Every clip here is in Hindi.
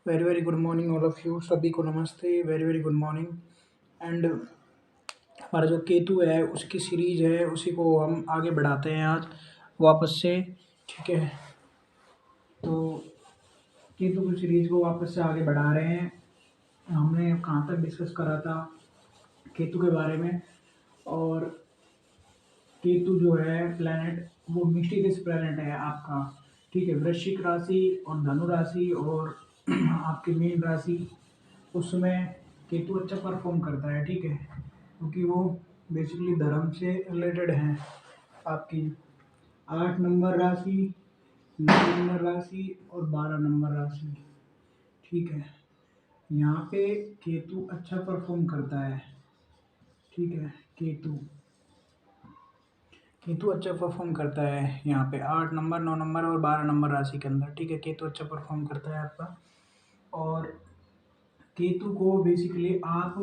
Very very good morning all of you, सभी को नमस्ते, very very good morning. And हमारा जो केतु है उसकी सीरीज है, उसी को हम आगे बढ़ाते हैं आज वापस से। ठीक है, तो केतु की सीरीज को वापस से आगे बढ़ा रहे हैं। हमने कहाँ तक डिस्कस करा था केतु के बारे में। और केतु जो है प्लैनेट, वो मिस्टीरियस प्लैनेट है आपका। ठीक है, वृश्चिक राशि और धनु राशि और आपकी मीन राशि, उसमें केतु अच्छा परफॉर्म करता है। ठीक है, क्योंकि वो बेसिकली धर्म से रिलेटेड हैं। आपकी 8 नंबर राशि, 9 नंबर राशि और 12 नंबर राशि। ठीक है, यहाँ पे केतु अच्छा परफॉर्म करता है। ठीक है, केतु केतु अच्छा परफॉर्म करता है यहाँ पे 8 नंबर, 9 नंबर और 12 नंबर राशि के अंदर। ठीक है, केतु अच्छा परफॉर्म करता है आपका। और केतु को बेसिकली आप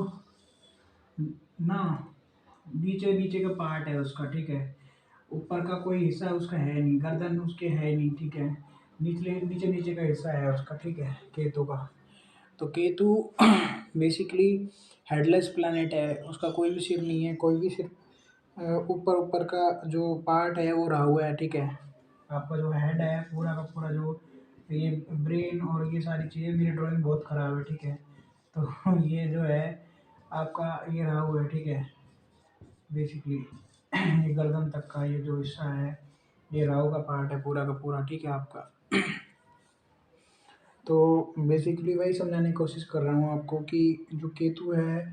ना, नीचे नीचे का पार्ट है उसका। ठीक है, ऊपर का कोई हिस्सा उसका है नहीं, गर्दन उसके है नहीं। ठीक है, निचले नीचे नीचे का हिस्सा है उसका। ठीक है, केतु का। तो केतु बेसिकली हेडलेस प्लैनेट है, उसका कोई भी सिर नहीं है, कोई भी सिर। ऊपर ऊपर का जो पार्ट है वो रहा हुआ है। ठीक है, आपका जो हेड है पूरा का पूरा, जो ये ब्रेन और ये सारी चीज़ें, मेरी ड्राइंग बहुत ख़राब है। ठीक है, तो ये जो है आपका ये रहा हुआ है। ठीक है, बेसिकली ये गर्दन तक का ये जो हिस्सा है, ये राहु का पार्ट है पूरा का पूरा। ठीक है आपका। तो बेसिकली वही समझाने की कोशिश कर रहा हूँ आपको कि जो केतु है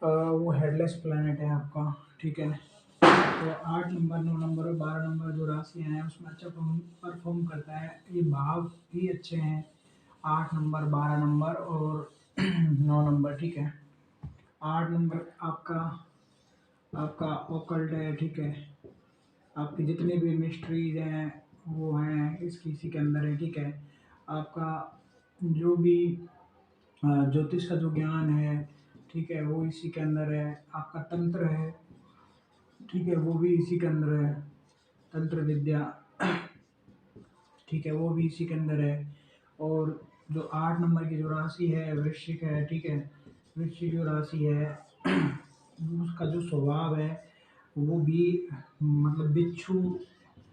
वो हेडलेस प्लैनेट है आपका। ठीक है, तो 8 नंबर, 9 नंबर और 12 नंबर जो राशियाँ हैं उसमें अच्छा परफॉर्म करता है। ये भाव भी अच्छे हैं, 8 नंबर, 12 नंबर और 9 नंबर। ठीक है, 8 नंबर आपका आपका ओकल्ट है। ठीक है, आपकी जितनी भी मिस्ट्रीज हैं वो हैं इसी के अंदर है। ठीक है, आपका जो भी ज्योतिष का जो ज्ञान है, ठीक है, वो इसी के अंदर है। आपका तंत्र है, ठीक है, वो भी इसी के अंदर है, तंत्र विद्या। ठीक है, वो भी इसी के अंदर है। और जो 8 नंबर की जो राशि है वृश्चिक है। ठीक है, वृश्चिक जो राशि है उसका जो स्वभाव है वो भी मतलब बिच्छू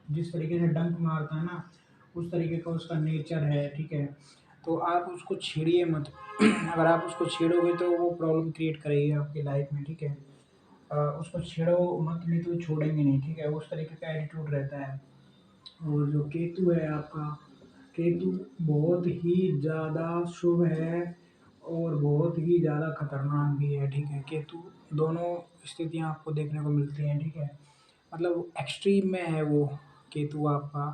जिस तरीके से डंक मारता है ना, उस तरीके का उसका नेचर है। ठीक है, तो आप उसको छेड़िए मत। अगर आप उसको छेड़ोगे तो वो प्रॉब्लम क्रिएट करेगी आपकी लाइफ में। ठीक है, उसको छेड़ो मत, नहीं तो छोड़ेंगे नहीं। ठीक है, उस तरीके का एटीट्यूड रहता है। और जो केतु है आपका, केतु बहुत ही ज़्यादा शुभ है और बहुत ही ज़्यादा खतरनाक भी है। ठीक है, केतु दोनों स्थितियाँ आपको देखने को मिलती हैं। ठीक है, मतलब एक्सट्रीम में है वो केतु आपका।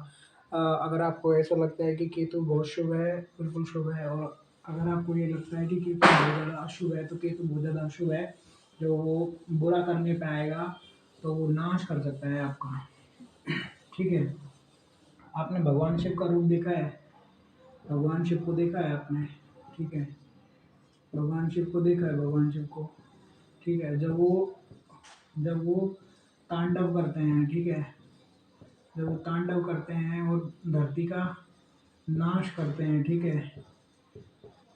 अगर आपको ऐसा लगता है कि केतु बहुत शुभ है, बिल्कुल शुभ है। और अगर आपको ये लगता है कि केतु बहुत ज़्यादा अशुभ है, तो केतु बहुत ज़्यादा अशुभ है। जो वो बुरा करने पे आएगा तो वो नाश कर सकता है आपका। ठीक है, आपने भगवान शिव का रूप देखा है? भगवान शिव को देखा है आपने? ठीक है, भगवान शिव को देखा है, भगवान शिव को। ठीक है, जब वो तांडव करते हैं। ठीक है, जब वो तांडव करते हैं और धरती का नाश करते हैं। ठीक है,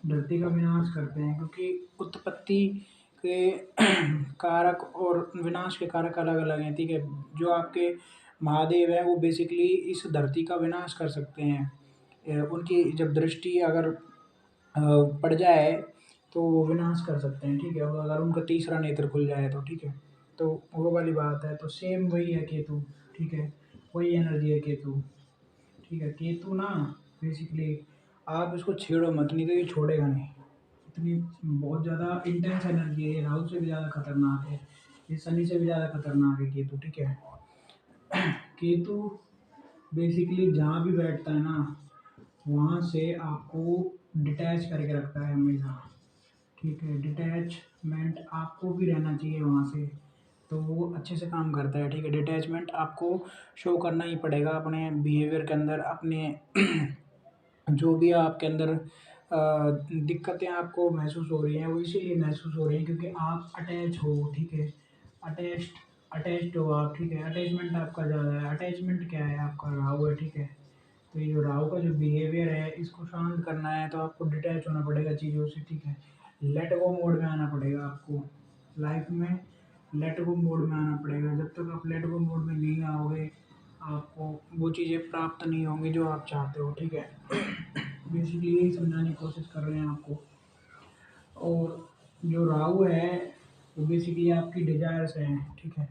धरती का विनाश करते हैं, क्योंकि उत्पत्ति के कारक और विनाश के कारक अलग अलग हैं। ठीक है, जो आपके महादेव हैं वो बेसिकली इस धरती का विनाश कर सकते हैं। उनकी जब दृष्टि अगर पड़ जाए तो वो विनाश कर सकते हैं। ठीक है, और अगर उनका तीसरा नेत्र खुल जाए तो। ठीक है, तो वो वाली बात है। तो सेम वही है केतु। ठीक है, वही एनर्जी है केतु। ठीक है, केतु ना बेसिकली आप इसको छेड़ो मत, नहीं तो ये छोड़ेगा नहीं। इतनी बहुत ज़्यादा इंटेंस एनर्जी है, ये राहु से भी ज़्यादा खतरनाक है, ये शनि से भी ज़्यादा खतरनाक है केतु। ठीक है, केतु बेसिकली जहाँ भी बैठता है ना, वहाँ से आपको डिटैच करके रखता है हमेशा। ठीक है, डिटैचमेंट आपको भी रहना चाहिए वहाँ से, तो वो अच्छे से काम करता है। ठीक है, डिटैचमेंट आपको शो करना ही पड़ेगा अपने बिहेवियर के अंदर, अपने जो भी आपके अंदर दिक्कतें आपको महसूस हो रही हैं वो इसीलिए महसूस हो रही हैं क्योंकि आप अटैच हो। ठीक है, अटैच्ड अटैच्ड हो आप। ठीक है, अटैचमेंट आपका ज़्यादा है। अटैचमेंट क्या है आपका? राहु है। ठीक है, तो ये जो राहु का जो बिहेवियर है इसको शांत करना है तो आपको डिटैच होना पड़ेगा चीज़ों से, ठीक है। लेट गो मोड में आना पड़ेगा आपको लाइफ में, लेट गो मोड में आना पड़ेगा। जब तक आप लेट गो मोड में नहीं आओगे आपको वो चीज़ें प्राप्त नहीं होंगी जो आप चाहते हो, ठीक है। बेसिकली यही समझाने की कोशिश कर रहे हैं आपको। और जो राहु है वो बेसिकली आपकी डिजायर्स हैं, ठीक है।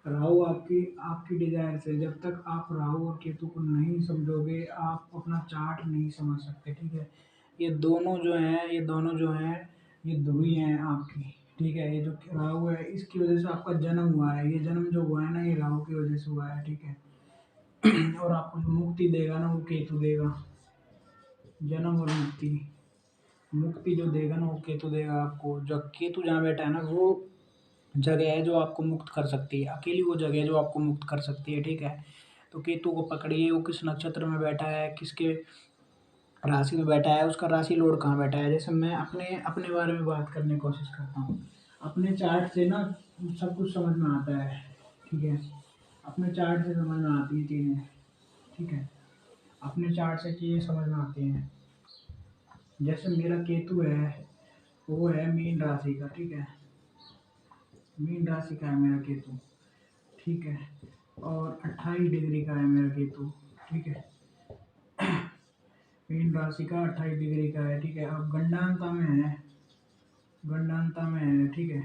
राहु आपकी आपकी डिजायर्स है। जब तक आप राहु और केतु को नहीं समझोगे आप अपना चार्ट नहीं समझ सकते, ठीक है। ये दोनों जो हैं ये ध्रुवी हैं आपकी, ठीक है। ये जो राहु है इसकी वजह से आपका जन्म हुआ है, ये जन्म जो हुआ है ना ये राहु की वजह से हुआ है, ठीक है। और आपको जो मुक्ति देगा ना वो केतु देगा, जन्म और मुक्ति। मुक्ति जो देगा ना वो केतु देगा आपको। जब केतु जहाँ बैठा है ना वो जगह है जो आपको मुक्त कर सकती है, अकेली वो जगह है जो आपको मुक्त कर सकती है, ठीक है। तो केतु को पकड़िए, वो किस नक्षत्र में बैठा है, किसके राशि में बैठा है, उसका राशि लॉर्ड कहाँ बैठा है। जैसे मैं अपने अपने बारे में बात करने की कोशिश करता हूँ, अपने चार्ट से ना सब कुछ समझ में आता है, ठीक है। अपने चार्ट से समझ में आती है चीज़ें, ठीक है। अपने चार्ट से चीज़ें समझ में आती हैं। जैसे मेरा केतु है वो है मीन राशि का, ठीक है। मीन राशि का है मेरा केतु, ठीक है। और 28 डिग्री का है मेरा केतु, ठीक है। मीन राशि का 28 डिग्री का है, ठीक है। अब गंडांता में है, गंडांता में है, ठीक है।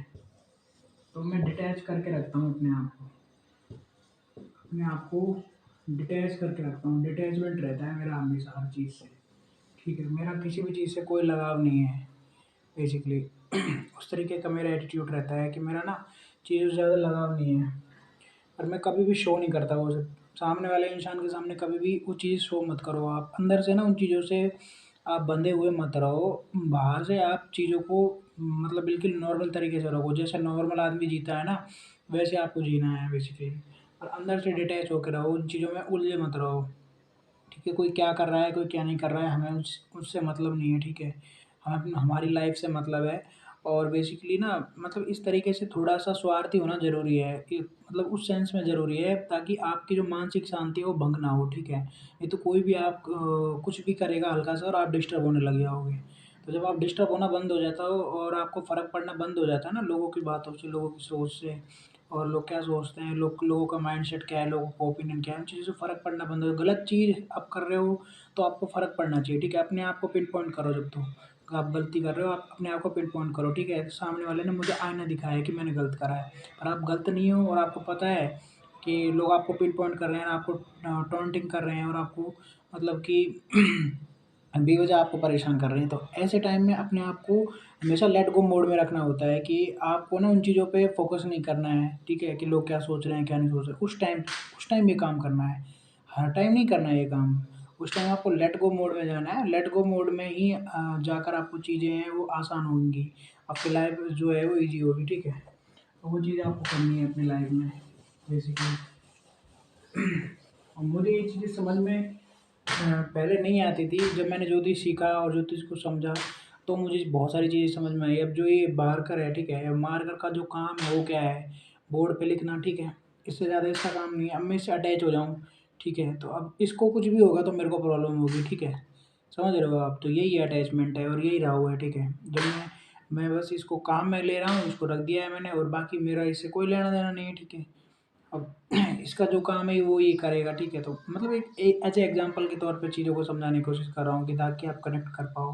तो मैं डिटैच करके रखता हूँ अपने आप को, अपने आप को डिटैच करके रखता हूँ। डिटैचमेंट रहता है मेरा हमेशा हर चीज़ से, ठीक है। मेरा किसी भी चीज़ से कोई लगाव नहीं है बेसिकली। उस तरीके का मेरा एटीट्यूड रहता है कि मेरा ना चीज़ों से ज़्यादा लगाव नहीं है। और मैं कभी भी शो नहीं करता वो सब। सामने वाले इंसान के सामने कभी भी वो चीज़ शो मत करो। आप अंदर से ना उन चीज़ों से आप बंधे हुए मत रहो। बाहर से आप चीज़ों को मतलब बिल्कुल नॉर्मल तरीके से रखो। जैसे नॉर्मल आदमी जीता है ना वैसे आपको जीना है बेसिकली। और अंदर से डिटैच होकर रहो, उन चीज़ों में उलझे मत रहो, ठीक है। कोई क्या कर रहा है कोई क्या नहीं कर रहा है हमें उससे मतलब नहीं है, ठीक है। हमें हमारी लाइफ से मतलब है। और बेसिकली ना मतलब इस तरीके से थोड़ा सा स्वार्थी होना ज़रूरी है कि मतलब उस सेंस में ज़रूरी है ताकि आपकी जो मानसिक शांति है वो भंग ना हो, ठीक है। नहीं तो कोई भी आप कुछ भी करेगा हल्का सा और आप डिस्टर्ब होने लग जाओगे। तो जब आप डिस्टर्ब होना बंद हो जाता हो और आपको फ़र्क पड़ना बंद हो जाता है ना लोगों की बातों से, लोगों की सोच से, और लोग क्या सोचते हैं, लोगों का माइंडसेट क्या है, लोगों का ओपिनियन क्या है, उन चीज़ों से फ़र्क पड़ना बंद हो। गलत चीज़ आप कर रहे हो तो आपको फ़र्क पड़ना चाहिए, ठीक है। अपने आप को पिन पॉइंट करो। जब तो आप गलती कर रहे हो आप अपने आप को पिन पॉइंट करो, ठीक है। सामने वाले ने मुझे आईना दिखाया है कि मैंने गलत करा है, पर आप गलत नहीं हो और आपको पता है कि लोग आपको पिन पॉइंट कर रहे हैं, आपको टॉन्टिंग कर रहे हैं और आपको मतलब कि बेवजह आपको परेशान कर रहे हैं। तो ऐसे टाइम में अपने आप को हमेशा लेट गो मोड में रखना होता है कि आपको ना उन चीज़ों पे फ़ोकस नहीं करना है, ठीक है, कि लोग क्या सोच रहे हैं, क्या नहीं सोच रहे। उस टाइम ये काम करना है, हर टाइम नहीं करना है ये काम। उस टाइम आपको लेट गो मोड में जाना है। लेट गो मोड में ही जाकर आपको चीज़ें हैं वो आसान होंगी, आपकी लाइफ़ जो है वो ईज़ी होगी, ठीक है। तो वो चीज़ें आपको करनी है अपनी लाइफ़ में बेसिकली। और मुझे ये चीज़ें समझ में पहले नहीं आती थी। जब मैंने ज्योतिष सीखा और ज्योतिष को समझा तो मुझे बहुत सारी चीज़ें समझ में आई। अब जो ये मार्कर है, ठीक है, मार्कर का जो काम है वो क्या है, बोर्ड पे लिखना, ठीक है। इससे ज़्यादा इसका काम नहीं है। अब मैं इससे अटैच हो जाऊँ, ठीक है, तो अब इसको कुछ भी होगा तो मेरे को प्रॉब्लम होगी, ठीक है। समझ रहे हो आप? तो यही अटैचमेंट है और यही राहु है, ठीक है। जब मैं बस इसको काम में ले रहा हूँ, इसको रख दिया है मैंने और बाकी मेरा इससे कोई लेना-देना नहीं है, ठीक है। अब इसका जो काम है वो ये करेगा, ठीक है। तो मतलब एक एज ए एग्जांपल के तौर पे चीज़ों को समझाने की कोशिश कर रहा हूँ कि ताकि आप कनेक्ट कर पाओ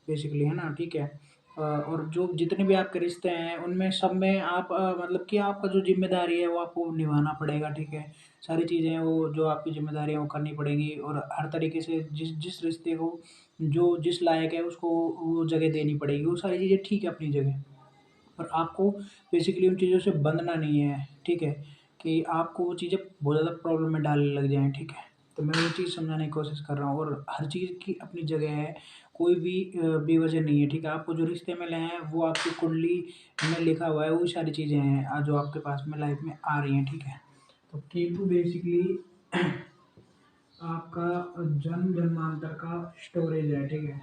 बेसिकली, है ना? ठीक है। और जो जितने भी आपके रिश्ते हैं उनमें सब में आप मतलब कि आपका जो ज़िम्मेदारी है वो आपको निभाना पड़ेगा, ठीक है। सारी चीज़ें वो जो आपकी ज़िम्मेदारी है वो करनी पड़ेगी और हर तरीके से जिस जिस रिश्ते को जो जिस लायक है उसको वो जगह देनी पड़ेगी। वो सारी चीज़ें ठीक है अपनी जगह। और आपको बेसिकली उन चीज़ों से बंधना नहीं है, ठीक है, कि आपको वो चीज़ें बहुत ज़्यादा प्रॉब्लम में डालने लग जाएँ, ठीक है। तो मैं वो चीज़ समझाने की कोशिश कर रहा हूँ और हर चीज़ की अपनी जगह है, कोई भी बेवजह नहीं है, ठीक है। आपको जो रिश्ते मिले हैं वो आपकी कुंडली में लिखा हुआ है, वो सारी चीज़ें हैं जो आपके पास में लाइफ़ में आ रही हैं, ठीक है। तो केतु बेसिकली आपका जन्म-जन्मांतर का स्टोरेज है, ठीक है।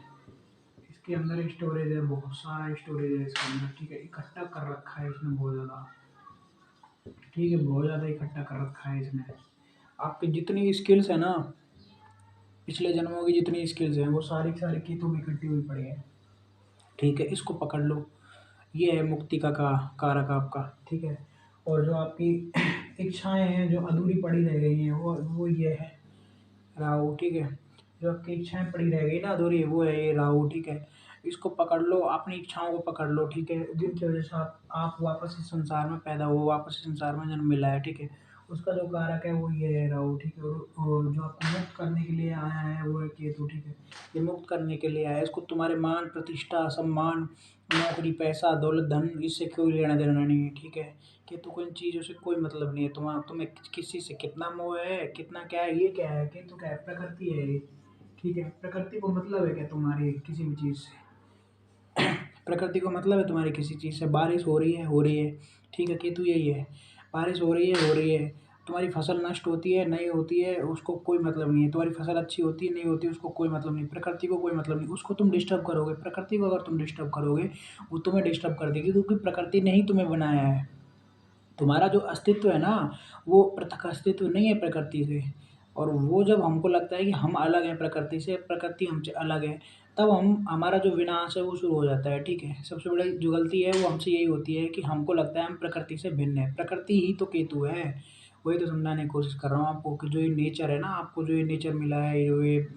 इसके अंदर स्टोरेज है, बहुत सारा स्टोरेज है इसके अंदर, ठीक है। इकट्ठा कर रखा है इसने बहुत ज़्यादा, ठीक है, बहुत ज़्यादा इकट्ठा कर रखा है इसने। आपकी जितनी स्किल्स है ना पिछले जन्मों की जितनी स्किल्स हैं वो सारी की सारी केतु में इकट्ठी हुई पड़ी है। ठीक है, इसको पकड़ लो। ये है मुक्ति का कारक आपका। ठीक है, और जो आपकी इच्छाएं हैं जो अधूरी पड़ी रह गई हैं वो ये है राहु। ठीक है, जो आपकी इच्छाएं पड़ी रह गई ना अधूरी, वो है ये राहु। ठीक है, इसको पकड़ लो, अपनी इच्छाओं को पकड़ लो। ठीक है, जिनकी वजह से आप वापस इस संसार में पैदा हो, वापस इस संसार में जन्म मिला है। ठीक है, उसका जो कारक है वो ये है राहु। ठीक है, और जो आपको मुक्त करने के लिए आया है वो है केतु। ठीक है, ये मुक्त करने के लिए आया है। इसको तुम्हारे मान प्रतिष्ठा सम्मान नौकरी पैसा दौलत धन इससे कोई लेना देना नहीं है। ठीक है, केतु को इन चीज़ों से कोई मतलब नहीं है। तुम्हें किसी से कितना मोह है, कितना क्या है, ये क्या है, केतु क्या है, प्रकृति है ये। ठीक है, प्रकृति को मतलब है क्या तुम्हारी किसी भी चीज़ से? प्रकृति को मतलब है तुम्हारी किसी चीज़ से? बारिश हो रही है, हो रही है। ठीक है, केतु यही है, बारिश हो रही है, हो रही है। तुम्हारी फसल नष्ट होती है, नहीं होती है, उसको कोई मतलब नहीं है। तुम्हारी फसल अच्छी होती है, नहीं होती है, उसको कोई मतलब नहीं। प्रकृति को कोई मतलब नहीं। उसको तुम डिस्टर्ब करोगे, प्रकृति को अगर तुम डिस्टर्ब करोगे, वो तुम्हें डिस्टर्ब कर देगी, क्योंकि प्रकृति ने ही तुम्हें बनाया है। तुम्हारा जो अस्तित्व है ना, वो पृथक अस्तित्व नहीं है प्रकृति से। और वो जब हमको लगता है कि हम अलग हैं प्रकृति से, प्रकृति हमसे अलग है, तब हमारा जो विनाश है वो शुरू हो जाता है। ठीक है, सबसे बड़ी जो गलती है वो हमसे यही होती है कि हमको लगता है हम प्रकृति से भिन्न है। प्रकृति ही तो केतु है। वही तो समझाने की कोशिश कर रहा हूँ आपको कि जो ये नेचर है ना, आपको जो ये नेचर मिला है, जो ये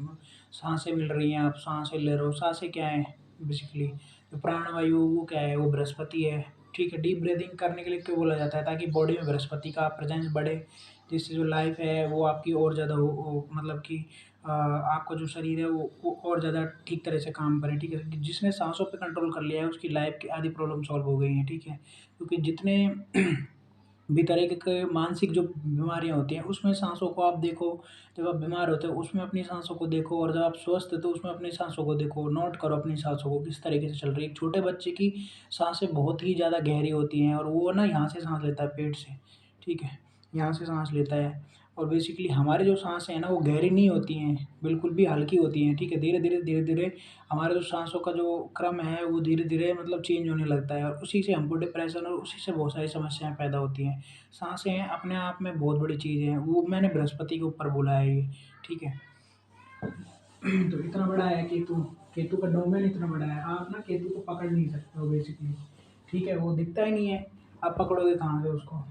सांसें मिल रही हैं, आप सांसें ले रहे हो, सांसें क्या है बेसिकली, जो प्राणवायु वो क्या है, वो बृहस्पति है। ठीक है, डीप ब्रीथिंग करने के लिए क्यों बोला जाता है? ताकि बॉडी में बृहस्पति का प्रेजेंस बढ़े, जिससे जो लाइफ है वो आपकी और ज़्यादा हो, मतलब कि आपका जो शरीर है वो और ज़्यादा ठीक तरह से काम करे। ठीक है, जिसने सांसों पे कंट्रोल कर लिया है उसकी लाइफ की आधी प्रॉब्लम सॉल्व हो गई हैं। ठीक है, क्योंकि जितने भी तरीके के मानसिक जो बीमारियाँ होती हैं उसमें साँसों को आप देखो। जब आप बीमार होते हो उसमें अपनी साँसों को देखो, और जब आप स्वस्थ हो तो उसमें अपनी साँसों को देखो। नोट करो अपनी साँसों को किस तरीके से चल रही है। एक छोटे बच्चे की साँसें बहुत ही ज़्यादा गहरी होती हैं, और वो ना यहाँ से साँस लेता है पेट से। ठीक है, यहाँ से साँस लेता है। और बेसिकली हमारी जो साँसें हैं ना वो गहरी नहीं होती हैं, बिल्कुल भी हल्की होती हैं। ठीक है, धीरे-धीरे हमारे जो साँसों का जो क्रम है वो धीरे-धीरे मतलब चेंज होने लगता है, और उसी से हमको डिप्रेशन और उसी से बहुत सारी समस्याएँ पैदा होती हैं। साँसें अपने आप में बहुत बड़ी चीज़ है, वो मैंने बृहस्पति के ऊपर बोला है ये। ठीक है, तो इतना बड़ा है केतु, केतु का डोमेन इतना बड़ा है, आप ना केतु को पकड़ नहीं सकते हो बेसिकली। ठीक है, वो दिखता ही नहीं है, आप पकड़ोगे कहाँ से उसको?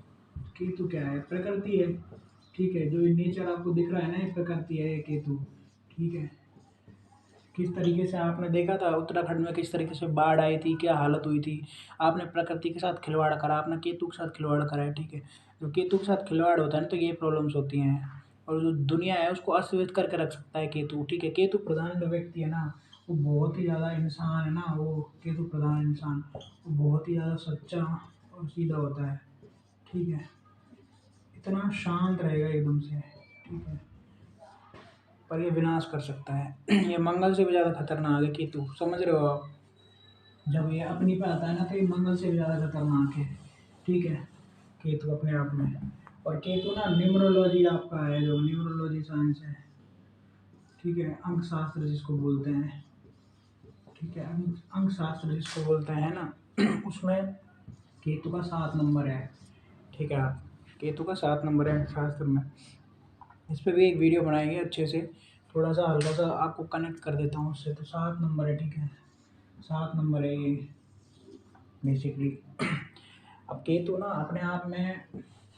केतु क्या है? प्रकृति है। ठीक है, जो ये नेचर आपको दिख रहा है ना, ये प्रकृति है, ये केतु। ठीक है, किस तरीके से आपने देखा था उत्तराखंड में किस तरीके से बाढ़ आई थी, क्या हालत हुई थी। आपने प्रकृति के साथ खिलवाड़ करा, आपने केतु के साथ खिलवाड़ करा है। ठीक है, जो केतु के साथ खिलवाड़ होता है ना तो ये प्रॉब्लम्स होती हैं, और जो दुनिया है उसको अस्त-व्यस्त करके रख सकता है केतु। ठीक है, केतु प्रधान जो व्यक्ति है ना, वो बहुत ही ज़्यादा इंसान है ना, वो केतु प्रधान इंसान, वो बहुत ही ज़्यादा सच्चा और सीधा होता है। ठीक है, इतना शांत रहेगा एकदम से। ठीक है, पर ये विनाश कर सकता है। ये मंगल से भी ज़्यादा खतरनाक है केतु, समझ रहे हो आप? जब ये अपनी पे आता है ना तो ये मंगल से भी ज़्यादा खतरनाक है। ठीक है, केतु अपने आप में। और केतु ना न्यूमरोलॉजी आपका है, जो न्यूमरोलॉजी साइंस है। ठीक है, अंक शास्त्र जिसको बोलते हैं। ठीक है, अंक शास्त्र जिसको बोलते हैं ना, उसमें केतु का 7 नंबर है। ठीक है, आप केतु का 7 नंबर है अंक शास्त्र में। इस पे भी एक वीडियो बनाएंगे अच्छे से, थोड़ा सा हल्का सा आपको कनेक्ट कर देता हूँ उससे। तो 7 नंबर है। ठीक है, 7 नंबर है ये बेसिकली। अब केतु ना अपने आप में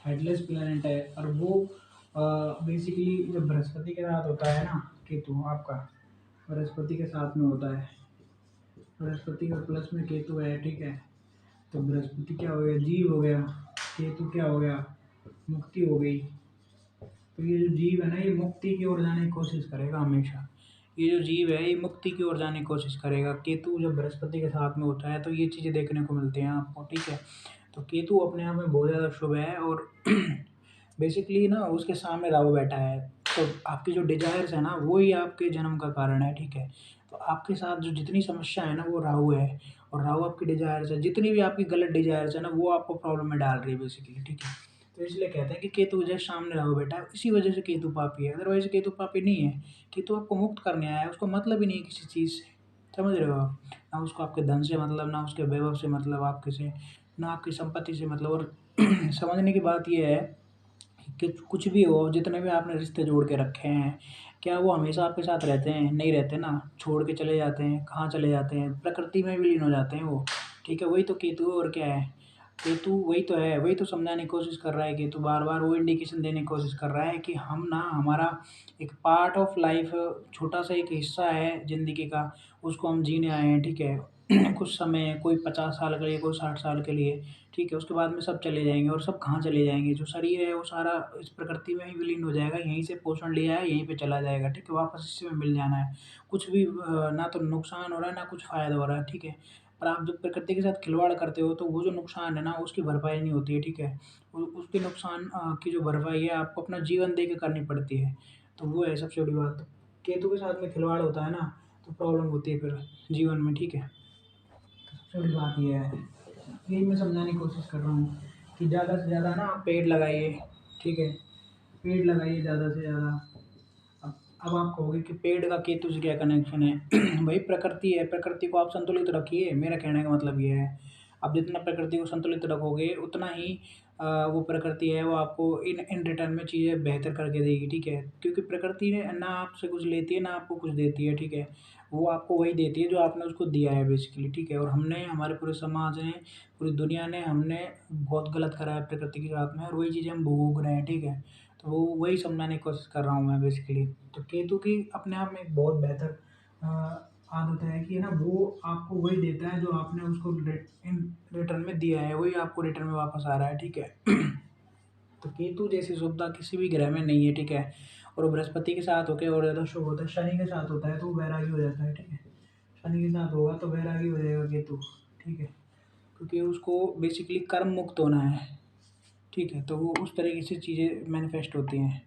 हेडलेस प्लैनेट है, और वो बेसिकली जब बृहस्पति के साथ होता है ना, केतु आपका बृहस्पति के साथ में होता है, बृहस्पति का प्लस में केतु है। ठीक है, तो बृहस्पति क्या हो गया, जीव हो गया, केतु क्या हो गया, मुक्ति हो गई। तो ये जो जीव है ना, ये मुक्ति की ओर जाने की कोशिश करेगा हमेशा। ये जो जीव है ये मुक्ति की ओर जाने की कोशिश करेगा। केतु जब बृहस्पति के साथ में होता है तो ये चीज़ें देखने को मिलती हैं आपको। ठीक है, तो केतु अपने आप में बहुत ज़्यादा शुभ है, और बेसिकली ना उसके सामने राहु बैठा है, तो आपकी जो डिजायर्स है ना वो ही आपके जन्म का कारण है। ठीक है, तो आपके साथ जो जितनी समस्या है ना वो राहु है, और राहु आपकी डिजायर्स है, जितनी भी आपकी गलत डिजायर्स है ना वो आपको प्रॉब्लम में डाल रही है बेसिकली। ठीक है, तो इसलिए कहते हैं कि केतु जस्ट सामने राहु बैठा है, इसी वजह से केतु पापी है, अदरवाइज केतु पापी नहीं है। केतु आपको मुक्त करने आया है, उसको मतलब ही नहीं है किसी चीज़ से। समझ रहे हो आप? ना उसको आपके धन से मतलब, ना उसके वैभव से मतलब आपके से, ना आपकी संपत्ति से मतलब। और समझने की बात ये है कि कुछ भी हो, जितने भी आपने रिश्ते जोड़ के रखे हैं, क्या वो हमेशा आपके साथ रहते हैं? नहीं रहते ना, छोड़ के चले जाते हैं, कहाँ चले जाते हैं? प्रकृति में विलीन हो जाते हैं वो, ठीक है? वही तो केतु है और क्या है? केतु वही तो है, वही तो समझाने की कोशिश कर रहा है केतु बार-बार वो इंडिकेशन देने की कोशिश कर रहा है कि हम ना हमारा एक पार्ट ऑफ लाइफ़ छोटा-सा एक हिस्सा है ज़िंदगी का, उसको हम जीने आए हैं, ठीक है? कुछ समय कोई 50 साल के लिए, कोई 60 साल के लिए, ठीक है? उसके बाद में सब चले जाएँगे और सब कहाँ चले जाएँगे? जो शरीर है वो सारा इस प्रकृति में ही विलीन हो जाएगा, यहीं से पोषण लिया है, यहीं पे चला जाएगा, ठीक है? वापस इसी में मिल जाना है। कुछ भी ना तो नुकसान हो रहा है, ना कुछ फ़ायदा हो रहा है, ठीक है? पर आप जब प्रकृति के साथ खिलवाड़ करते हो, तो वो जो नुकसान है ना, उसकी भरपाई नहीं होती है, ठीक है? उसके नुकसान की जो भरपाई है, आपको अपना जीवन दे के करनी पड़ती है। तो वो है सबसे बड़ी बात। केतु के साथ में खिलवाड़ होता है ना, तो प्रॉब्लम होती है फिर जीवन में, ठीक है? सबसे बड़ी बात ये है। यही मैं समझाने की कोशिश कर रहा हूँ कि ज़्यादा से ज़्यादा ना आप पेड़ लगाइए, ठीक है? पेड़ लगाइए ज़्यादा से ज़्यादा। अब आप कहोगे कि पेड़ का केतु से क्या कनेक्शन है? भई प्रकृति है, प्रकृति को आप संतुलित रखिए, मेरा कहने का मतलब ये है। आप जितना प्रकृति को संतुलित रखोगे, उतना ही वो प्रकृति है, वो आपको इन इन रिटर्न में चीज़ें बेहतर करके देगी, ठीक है? क्योंकि प्रकृति ने ना आपसे कुछ लेती है, ना आपको कुछ देती है, ठीक है? वो आपको वही देती है जो आपने उसको दिया है बेसिकली, ठीक है? और हमने हमारे पूरे समाज ने, पूरी दुनिया ने हमने बहुत गलत करा है प्रकृति के साथ में और वही चीज़ें हम भोग रहे हैं, ठीक है? तो वो वही समझाने की कोशिश कर रहा हूँ मैं बेसिकली। तो केतु की अपने आप में एक बहुत बेहतर आदत है कि है ना वो आपको वही देता है जो आपने उसको इन रिटर्न में दिया है, वही आपको रिटर्न में वापस आ रहा है, ठीक है? तो केतु जैसी सुविधा किसी भी ग्रह में नहीं है, ठीक है? और वो बृहस्पति के साथ होके और ज़्यादा शुभ होता है, शनि के साथ होता है तो वो वैरागी हो जाता है, ठीक है? शनि के साथ होगा तो वैरागी हो जाएगा केतु, ठीक है? क्योंकि उसको बेसिकली कर्म मुक्त होना है, ठीक है? तो वो उस तरीके से चीज़ें मैनिफेस्ट होती हैं।